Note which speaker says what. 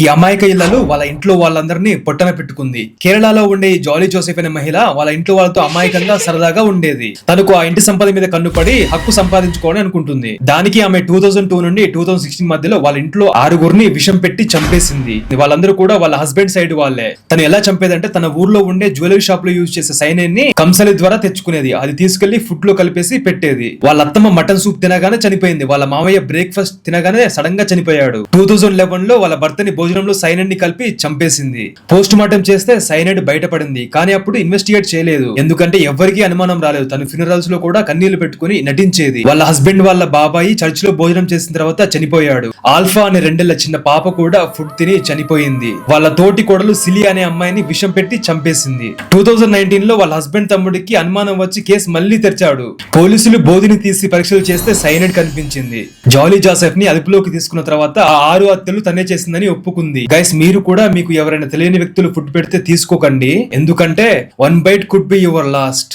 Speaker 1: ఈ అమాయక ఇళ్లలో వాళ్ళ ఇంట్లో వాళ్ళందరినీ పొట్టన పెట్టుకుంది. కేరళలో ఉండే ఈ జాలీ జోసెఫ్ అనే మహిళ వాళ్ళ ఇంట్లో వాళ్ళతో అమాయకంగా సరదాగా ఉండేది. తనకు ఆ ఇంటి సంపద మీద కన్నుపడి హక్కు సంపాదించుకోవాలని అనుకుంటుంది. దానికి ఆమె 2002 నుండి 2016 మధ్యలో వాళ్ళ ఇంట్లో 6గురిని విషం పెట్టి చంపేసింది. వాళ్ళందరూ కూడా వాళ్ళ హస్బెండ్ సైడ్ వాళ్ళే. తను ఎలా చంపేదంటే తన ఊర్లో ఉండే జ్యువెలరీ షాప్ లో యూజ్ చేసే సైనైడ్ ని కంసలి ద్వారా తెచ్చుకునేది. అది తీసుకెళ్లి ఫుడ్ లో కలిపేసి పెట్టేది. వాళ్ళ అత్తమ్మ మటన్ సూప్ తినగానే చనిపోయింది. వాళ్ళ మామయ్య బ్రేక్ఫాస్ట్ తినగానే సడన్ గా చనిపోయాడు. 2011 లో వాళ్ళ భర్తని భోజనంలో సైనైడ్ ని కలిపి చంపేసింది. పోస్ట్ మార్టం చేస్తే సైనైడ్ బయటపడింది. కానీ అప్పుడు ఇన్వెస్టిగేట్ చేయలేదు. ఎందుకంటే ఎవరికీ అనుమానం రాలేదు. తను ఫ్యూనరల్స్ లో కూడా కన్నీళ్లు పెట్టుకుని నటించేది. వాళ్ళ హస్బెండ్ వాళ్ళ బాబాయి చర్చ్ లో భోజనం చేసిన తర్వాత చనిపోయాడు. ఆల్ఫా అనే 2 చిన్న పాప కూడా ఫుడ్ తిని చనిపోయింది. వాళ్ళ తోటి కోడలు సిలి అనే అమ్మాయిని విషం పెట్టి చంపేసింది. 2019 లో వాళ్ళ హస్బెండ్ తమ్ముడికి అనుమానం వచ్చి కేసు మళ్లీ తెరిచాడు. పోలీసులు బోధిని తీసి పరీక్షలు చేస్తే సైనైడ్ కనిపించింది. జాలీ జోసెఫ్ ని అదుపులోకి తీసుకున్న తర్వాత ఆ 6 హత్యలు తనే చేసిందని ఒప్పుకుంది. గైస్, మీరు కూడా మీకు ఎవరైనా తెలియని వ్యక్తులు ఫుడ్ పెడితే తీసుకోకండి. ఎందుకంటే 1 bite could be your last.